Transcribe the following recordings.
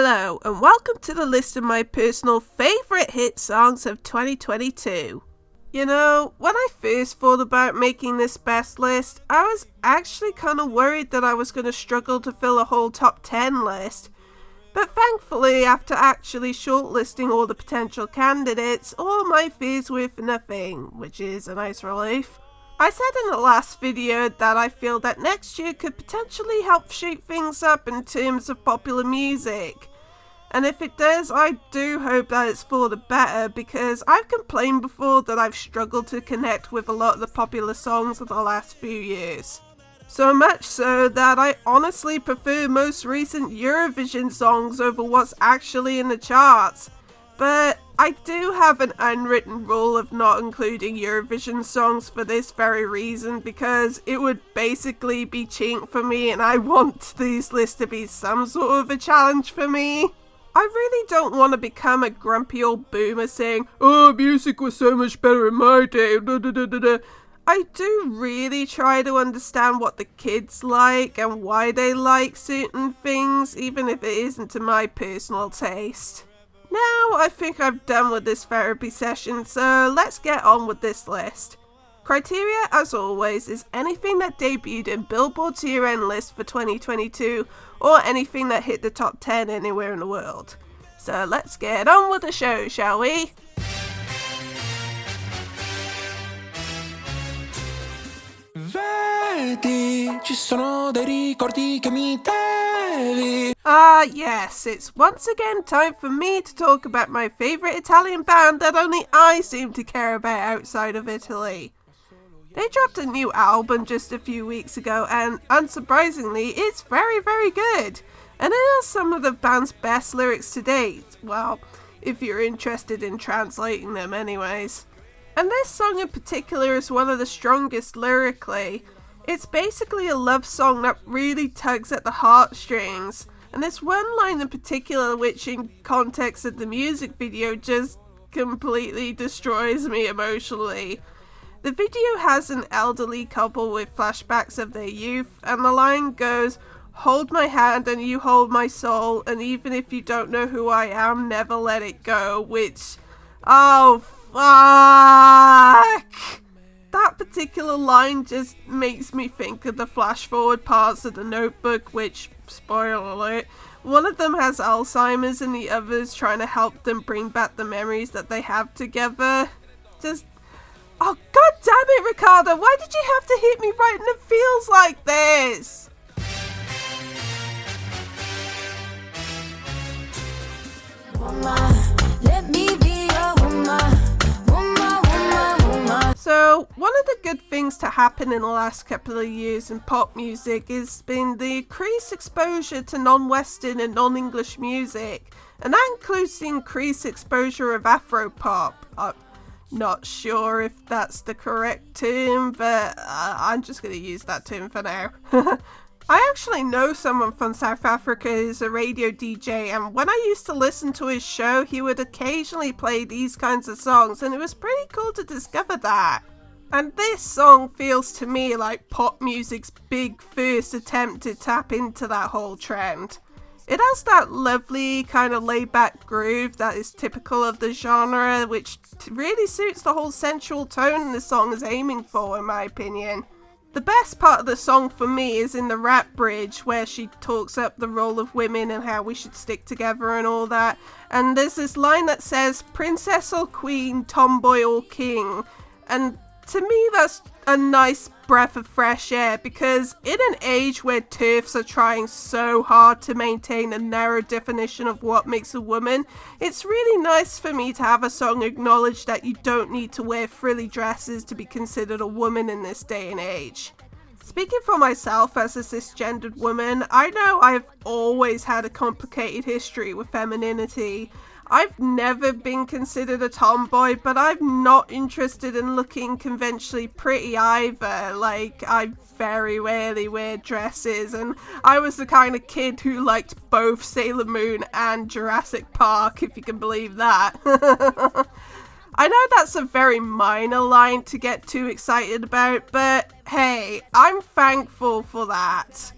Hello and welcome to the list of my personal favourite hit songs of 2022. You know, when I first thought about making this best list, I was actually kind of worried that I was going to struggle to fill a whole top 10 list. But thankfully, after actually shortlisting all the potential candidates, all my fears were for nothing, which is a nice relief. I said in the last video that I feel that next year could potentially help shape things up in terms of popular music. And if it does, I do hope that it's for the better, because I've complained before that I've struggled to connect with a lot of the popular songs of the last few years. So much so that I honestly prefer most recent Eurovision songs over what's actually in the charts. But I do have an unwritten rule of not including Eurovision songs for this very reason, because it would basically be cheating for me, and I want these lists to be some sort of a challenge for me. I really don't want to become a grumpy old boomer saying, "Oh, music was so much better in my day." I do really try to understand what the kids like and why they like certain things, even if it isn't to my personal taste. Now I think I've done with this therapy session, so let's get on with this list. Criteria, as always, is anything that debuted in Billboard's year-end list for 2022, or anything that hit the top 10 anywhere in the world. So let's get on with the show, shall we? Vedi, ci sono dei ricordi che mi devi. Yes, it's once again time for me to talk about my favourite Italian band that only I seem to care about outside of Italy. They dropped a new album just a few weeks ago, and unsurprisingly, it's very, very good. And it has some of the band's best lyrics to date. Well, if you're interested in translating them anyways. And this song in particular is one of the strongest lyrically. It's basically a love song that really tugs at the heartstrings. And there's one line in particular which, in context of the music video, just completely destroys me emotionally. The video has an elderly couple with flashbacks of their youth, and the line goes, "Hold my hand and you hold my soul, and even if you don't know who I am, never let it go," which, oh fuck! That particular line just makes me think of the flash forward parts of The Notebook, which, spoiler alert, one of them has Alzheimer's and the other's trying to help them bring back the memories that they have together. Oh, god damn it, Ricardo, why did you have to hit me right in the feels like this? Let me be your woman. So, one of the good things to happen in the last couple of years in pop music has been the increased exposure to non-Western and non-English music, and that includes the increased exposure of Afropop. I'm not sure if that's the correct term, but I'm just going to use that term for now. I actually know someone from South Africa who's a radio DJ, and when I used to listen to his show, he would occasionally play these kinds of songs, and it was pretty cool to discover that. And this song feels to me like pop music's big first attempt to tap into that whole trend. It has that lovely kind of laid-back groove that is typical of the genre, which really suits the whole sensual tone the song is aiming for, in my opinion. The best part of the song for me is in the rap bridge, where she talks up the role of women and how we should stick together and all that. And there's this line that says, "Princess or queen, tomboy or king." And to me, that's a nice breath of fresh air, because in an age where TERFs are trying so hard to maintain a narrow definition of what makes a woman, it's really nice for me to have a song acknowledge that you don't need to wear frilly dresses to be considered a woman in this day and age. Speaking for myself as a cisgendered woman, I know I've always had a complicated history with femininity. I've never been considered a tomboy, but I'm not interested in looking conventionally pretty either. Like, I very rarely wear dresses, and I was the kind of kid who liked both Sailor Moon and Jurassic Park, if you can believe that. I know that's a very minor line to get too excited about, but hey, I'm thankful for that.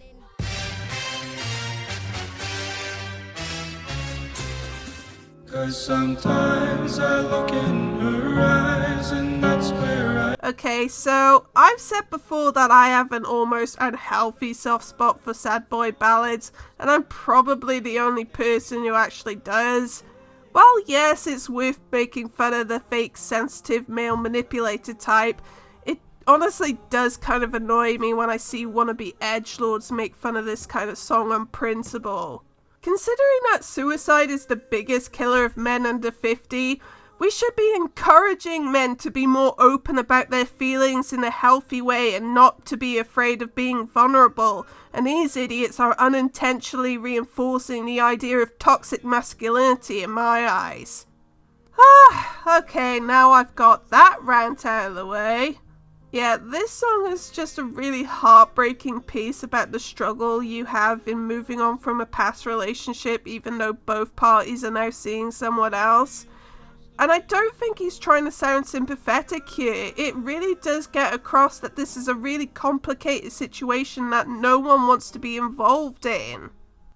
'Cause sometimes I look in her eyes and that's where Okay, so I've said before that I have an almost unhealthy soft spot for sad boy ballads, and I'm probably the only person who actually does. While yes, it's worth making fun of the fake sensitive male manipulator type, it honestly does kind of annoy me when I see wannabe edgelords make fun of this kind of song on principle. Considering that suicide is the biggest killer of men under 50, we should be encouraging men to be more open about their feelings in a healthy way and not to be afraid of being vulnerable, and these idiots are unintentionally reinforcing the idea of toxic masculinity in my eyes. Okay, now I've got that rant out of the way. Yeah, this song is just a really heartbreaking piece about the struggle you have in moving on from a past relationship even though both parties are now seeing someone else. And I don't think he's trying to sound sympathetic here. It really does get across that this is a really complicated situation that no one wants to be involved in.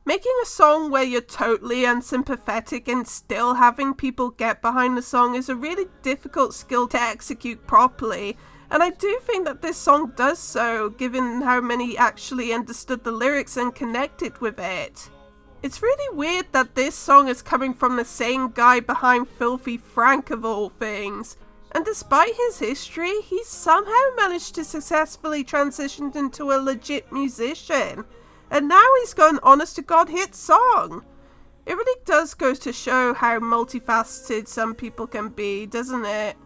Making a song where you're totally unsympathetic and still having people get behind the song is a really difficult skill to execute properly. And I do think that this song does so, given how many actually understood the lyrics and connected with it. It's really weird that this song is coming from the same guy behind Filthy Frank of all things. And despite his history, he's somehow managed to successfully transition into a legit musician. And now he's got an honest to God hit song. It really does go to show how multifaceted some people can be, doesn't it?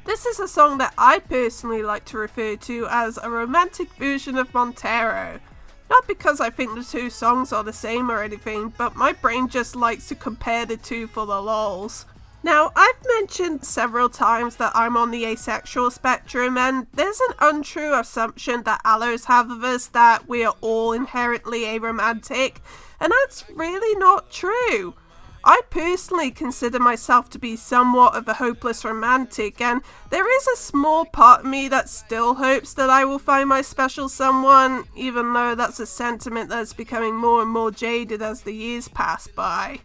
This is a song that I personally like to refer to as a romantic version of Montero. Not because I think the two songs are the same or anything, but my brain just likes to compare the two for the lols. Now, I've mentioned several times that I'm on the asexual spectrum, and there's an untrue assumption that allos have of us that we are all inherently aromantic, and that's really not true. I personally consider myself to be somewhat of a hopeless romantic, and there is a small part of me that still hopes that I will find my special someone, even though that's a sentiment that's becoming more and more jaded as the years pass by.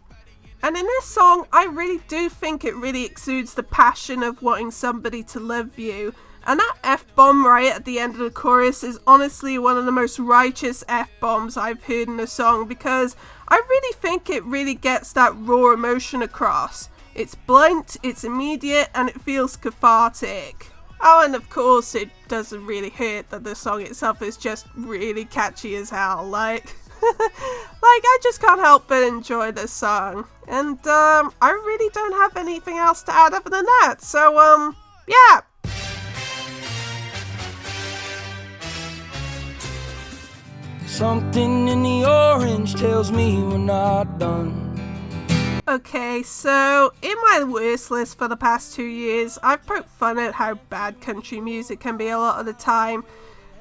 And in this song, I really do think it really exudes the passion of wanting somebody to love you. And that F-bomb right at the end of the chorus is honestly one of the most righteous F-bombs I've heard in a song, because I really think it really gets that raw emotion across. It's blunt, it's immediate, and it feels cathartic. Oh, and of course it doesn't really hurt that the song itself is just really catchy as hell, like I just can't help but enjoy this song. And I really don't have anything else to add other than that, so yeah. Something in the orange tells me we're not done. Okay, so in my worst list for the past 2 years, I've poked fun at how bad country music can be a lot of the time.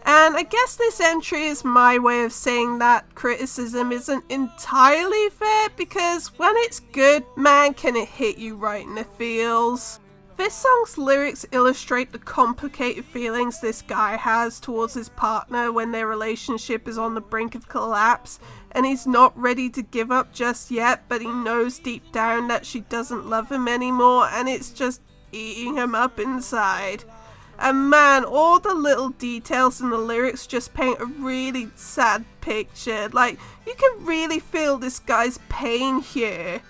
And I guess this entry is my way of saying that criticism isn't entirely fair, because when it's good, man, can it hit you right in the feels. This song's lyrics illustrate the complicated feelings this guy has towards his partner when their relationship is on the brink of collapse, and he's not ready to give up just yet, but he knows deep down that she doesn't love him anymore, and it's just eating him up inside. And man, all the little details in the lyrics just paint a really sad picture. Like, you can really feel this guy's pain here.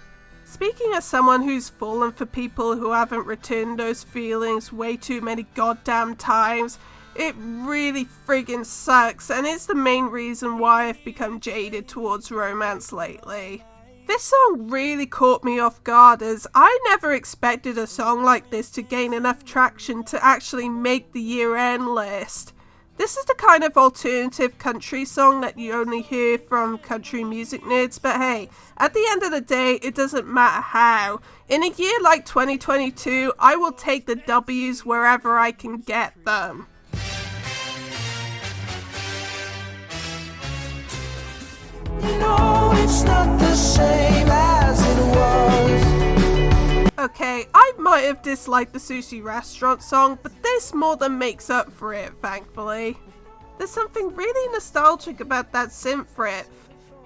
Speaking as someone who's fallen for people who haven't returned those feelings way too many goddamn times, it really friggin' sucks, and it's the main reason why I've become jaded towards romance lately. This song really caught me off guard, as I never expected a song like this to gain enough traction to actually make the year-end list. This is the kind of alternative country song that you only hear from country music nerds, but hey, at the end of the day, it doesn't matter how. In a year like 2022, I will take the W's wherever I can get them. No, it's not the same as it was. Okay, say, I might have disliked the sushi restaurant song, but this more than makes up for it, thankfully. There's something really nostalgic about that synth riff.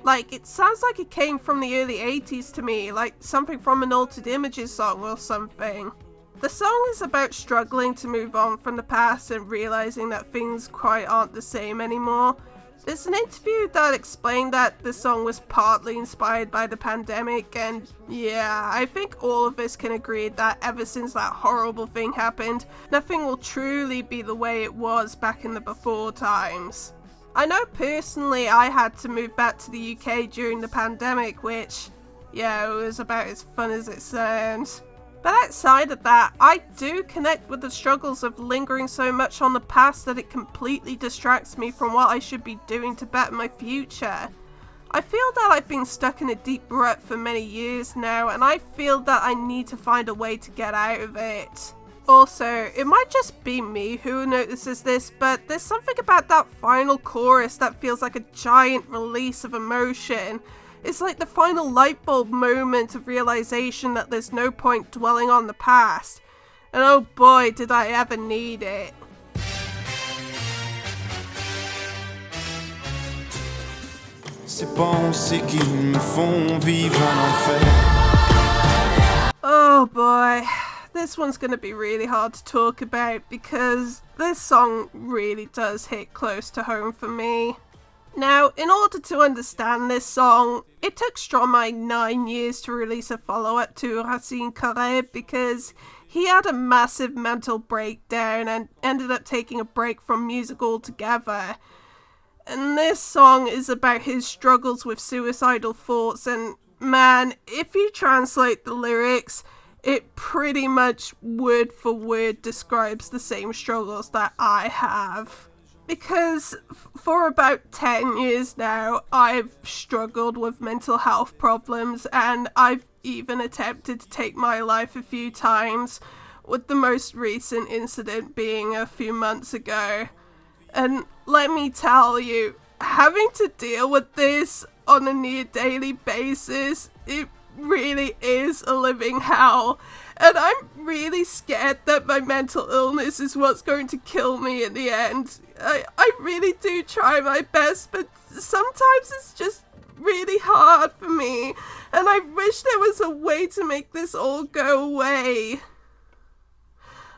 Like, it sounds like it came from the early 80s to me, like something from an Altered Images song or something. The song is about struggling to move on from the past and realizing that things quite aren't the same anymore. There's an interview that explained that the song was partly inspired by the pandemic, and yeah, I think all of us can agree that ever since that horrible thing happened, nothing will truly be the way it was back in the before times. I know personally I had to move back to the UK during the pandemic, which, yeah, it was about as fun as it sounds. But outside of that, I do connect with the struggles of lingering so much on the past that it completely distracts me from what I should be doing to better my future. I feel that I've been stuck in a deep rut for many years now, and I feel that I need to find a way to get out of it. Also, it might just be me who notices this, but there's something about that final chorus that feels like a giant release of emotion. It's like the final light bulb moment of realization that there's no point dwelling on the past. And oh boy, did I ever need it. Ces pensées qui me font vivre un enfer. Oh boy, this one's gonna be really hard to talk about because this song really does hit close to home for me. Now, in order to understand this song, it took Stromae 9 years to release a follow-up to Racine Carré because he had a massive mental breakdown and ended up taking a break from music altogether. And this song is about his struggles with suicidal thoughts, and man, if you translate the lyrics, it pretty much word for word describes the same struggles that I have. Because for about 10 years now, I've struggled with mental health problems, and I've even attempted to take my life a few times, with the most recent incident being a few months ago. And let me tell you, having to deal with this on a near daily basis, it really is a living hell. And I'm really scared that my mental illness is what's going to kill me in the end. I really do try my best, but sometimes it's just really hard for me. And I wish there was a way to make this all go away.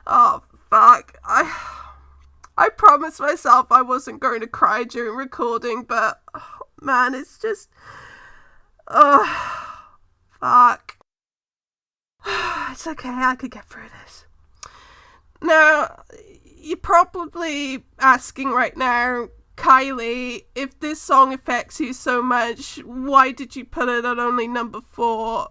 Oh, fuck. I promised myself I wasn't going to cry during recording, but oh, man, it's just... Oh, fuck. It's okay, I could get through this. Now, you're probably asking right now, Kylie, if this song affects you so much, why did you put it at only number 4?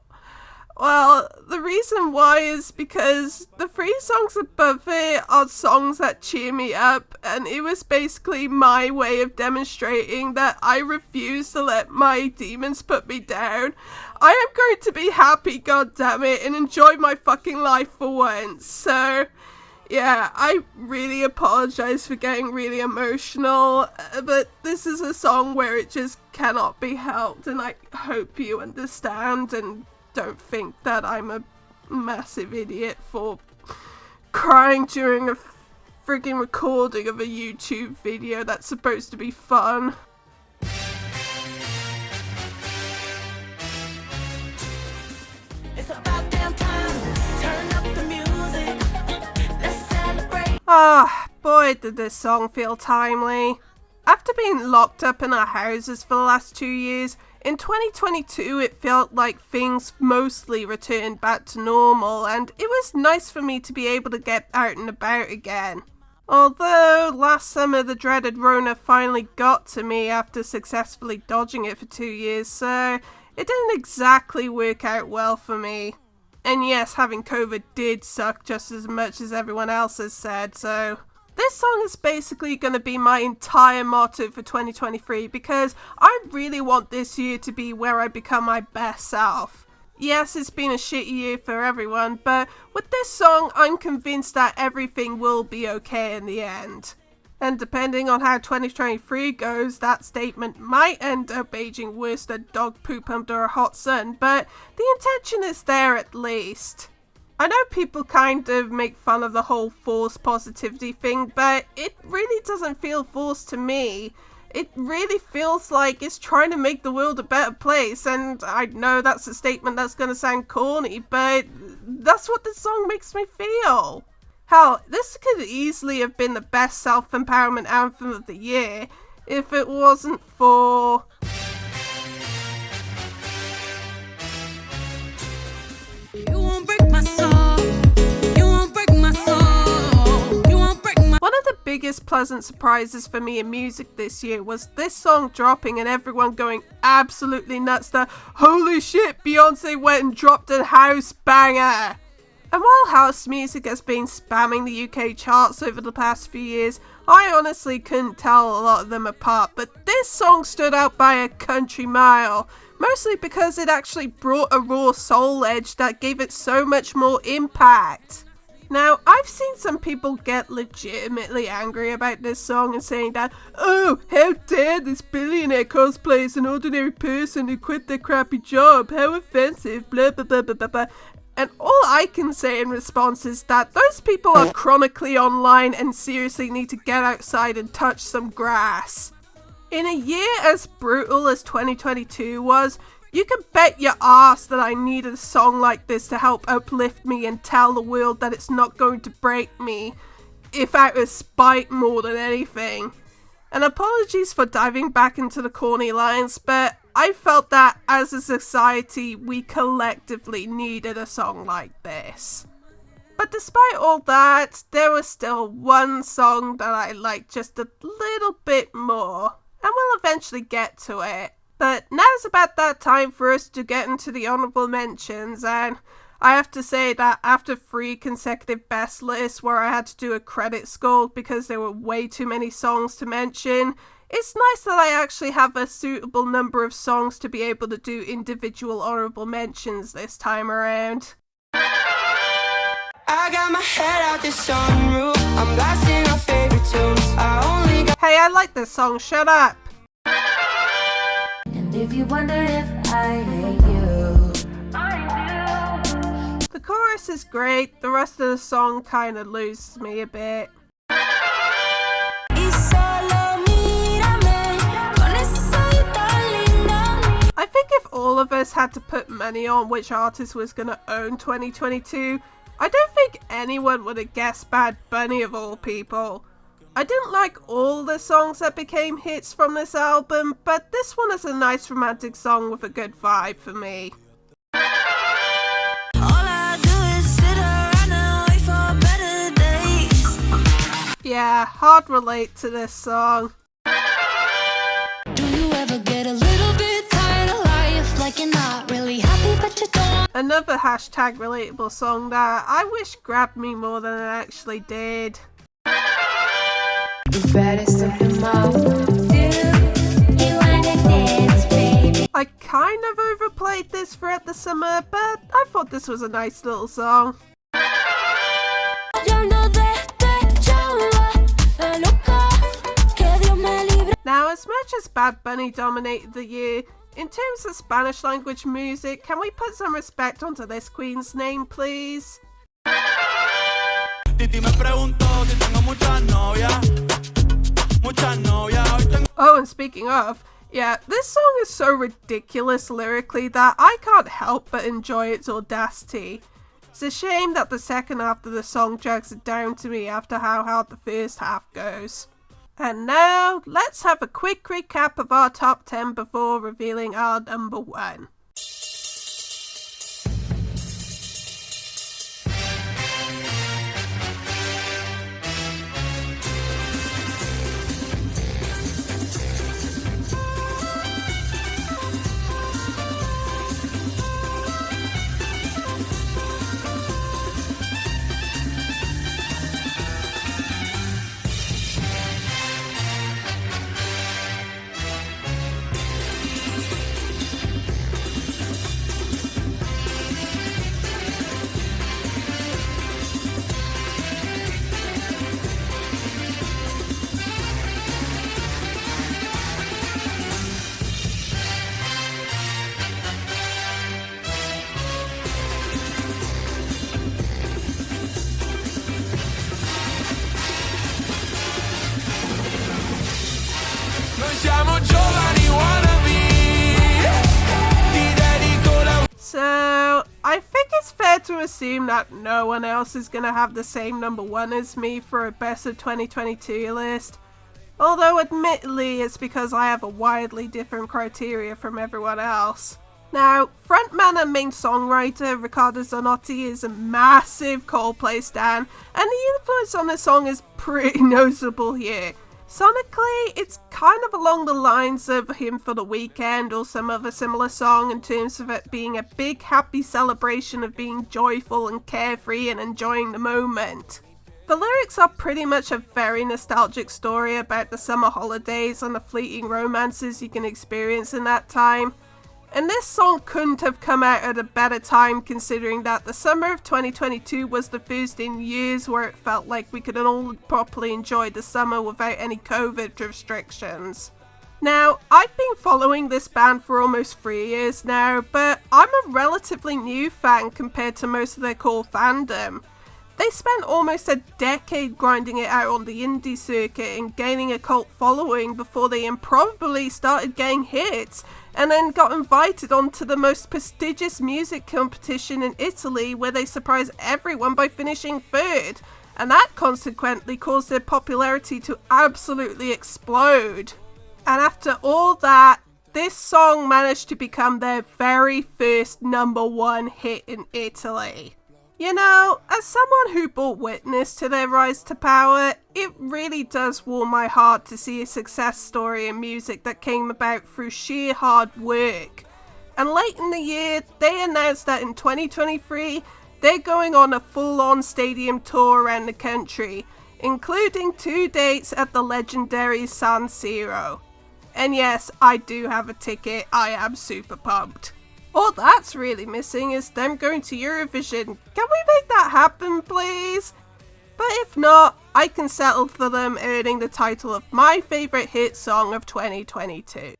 Well, the reason why is because the 3 songs above it are songs that cheer me up, and it was basically my way of demonstrating that I refuse to let my demons put me down. I am going to be happy, goddammit, and enjoy my fucking life for once. So, yeah, I really apologize for getting really emotional, but this is a song where it just cannot be helped, and I hope you understand and don't think that I'm a massive idiot for crying during a frigging recording of a YouTube video that's supposed to be fun. It's about damn time. Turn up the music. Let's celebrate. Ah, boy did this song feel timely. After being locked up in our houses for the last 2 years, in 2022 it felt like things mostly returned back to normal, and it was nice for me to be able to get out and about again. Although last summer the dreaded Rona finally got to me after successfully dodging it for 2 years, so it didn't exactly work out well for me. And yes, having COVID did suck just as much as everyone else has said, so... This song is basically going to be my entire motto for 2023 because I really want this year to be where I become my best self. Yes, it's been a shitty year for everyone, but with this song, I'm convinced that everything will be okay in the end. And depending on how 2023 goes, that statement might end up aging worse than dog poop under a hot sun, but the intention is there at least. I know people kind of make fun of the whole forced positivity thing, but it really doesn't feel forced to me. It really feels like it's trying to make the world a better place, and I know that's a statement that's going to sound corny, but that's what this song makes me feel. Hell, this could easily have been the best self-empowerment anthem of the year if it wasn't for... You won't break my soul. You won't break my soul. You won't break my... One of the biggest pleasant surprises for me in music this year was this song dropping and everyone going absolutely nuts that, holy shit, Beyonce went and dropped a house banger! And while house music has been spamming the UK charts over the past few years, I honestly couldn't tell a lot of them apart, but this song stood out by a country mile, mostly because it actually brought a raw soul edge that gave it so much more impact. Now, I've seen some people get legitimately angry about this song and saying that, oh, how dare this billionaire cosplay as an ordinary person who quit their crappy job, how offensive, blah blah blah blah blah blah. And all I can say in response is that those people are chronically online and seriously need to get outside and touch some grass. In a year as brutal as 2022 was, you can bet your ass that I needed a song like this to help uplift me and tell the world that it's not going to break me, if out of spite more than anything. And apologies for diving back into the corny lines, but I felt that as a society we collectively needed a song like this. But despite all that, there was still one song that I liked just a little bit more, and we'll eventually get to it. But now's about that time for us to get into the honourable mentions, and I have to say that after 3 consecutive best lists where I had to do a credit score because there were way too many songs to mention, it's nice that I actually have a suitable number of songs to be able to do individual honourable mentions this time around. I got my head out the sunroof. I'm blasting our favorite tunes. I only got... Hey, I like this song, shut up! And if you wonder if I hate you, The chorus is great, the rest of the song kinda loses me a bit. Y solo mírame con ese ojito lindo. I think if all of us had to put money on which artist was gonna own 2022, I don't think anyone would have guessed Bad Bunny of all people. I didn't like all the songs that became hits from this album, but this one is a nice romantic song with a good vibe for me. All I do is sit around and wait for better days. Yeah, hard relate to this song. do you ever get a little bit tired of life? Like you're not really happy, but you don't. Another hashtag relatable song that I wish grabbed me more than it actually did. The baddest of them all. Do you wanna dance, baby? I kind of overplayed this throughout the summer, but I thought this was a nice little song. Yo no despechaba, la loca, que Dios me libre. Now, as much as Bad Bunny dominated the year, in terms of Spanish language music, can we put some respect onto this queen's name, please? Titi me preguntó si tengo muchas novias. Muchas novias. Hoy tengo... Oh, and speaking of, yeah, this song is so ridiculous lyrically that I can't help but enjoy its audacity. It's a shame that the second half of the song drags it down to me after how hard the first half goes. And now, let's have a quick recap of our top 10 before revealing our number 1. to assume that no one else is gonna have the same number 1 as me for a best of 2022 list. Although admittedly it's because I have a wildly different criteria from everyone else. Now, frontman and main songwriter Riccardo Zanotti is a massive Coldplay stan, and the influence on the song is pretty noticeable here. Sonically, it's kind of along the lines of Hymn for the Weekend or some other similar song in terms of it being a big happy celebration of being joyful and carefree and enjoying the moment. The lyrics are pretty much a very nostalgic story about the summer holidays and the fleeting romances you can experience in that time. And this song couldn't have come out at a better time considering that the summer of 2022 was the first in years where it felt like we could all properly enjoy the summer without any COVID restrictions. Now, I've been following this band for almost 3 years now, but I'm a relatively new fan compared to most of their core fandom. They spent almost a decade grinding it out on the indie circuit and gaining a cult following before they improbably started getting hits and then got invited onto the most prestigious music competition in Italy where they surprised everyone by finishing 3rd, and that consequently caused their popularity to absolutely explode. And after all that, this song managed to become their very first number 1 hit in Italy. You know, as someone who bore witness to their rise to power, it really does warm my heart to see a success story in music that came about through sheer hard work. And late in the year, they announced that in 2023, they're going on a full-on stadium tour around the country, including 2 dates at the legendary San Siro. And yes, I do have a ticket, I am super pumped. All that's really missing is them going to Eurovision. Can we make that happen, please? But if not, I can settle for them earning the title of my favourite hit song of 2022.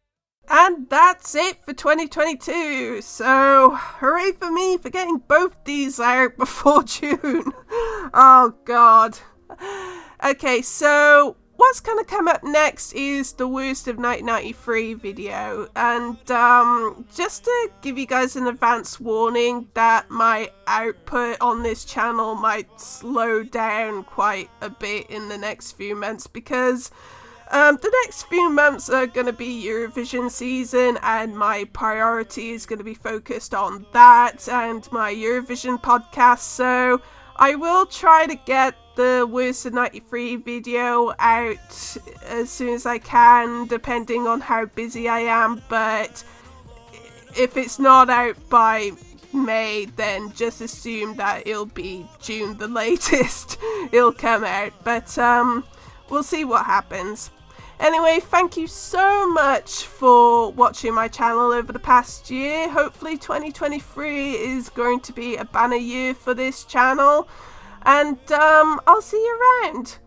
And that's it for 2022. So, hooray for me for getting both these out before June. Oh god. Okay, so what's going to come up next is the worst of 1993 video, and just to give you guys an advance warning that my output on this channel might slow down quite a bit in the next few months because the next few months are going to be Eurovision season and my priority is going to be focused on that and my Eurovision podcast, so I will try to get the worst of 93 video out as soon as I can, depending on how busy I am, but if it's not out by May, then just assume that it'll be June the latest it'll come out, but we'll see what happens. Anyway, thank you so much for watching my channel over the past year. Hopefully 2023 is going to be a banner year for this channel. And I'll see you around.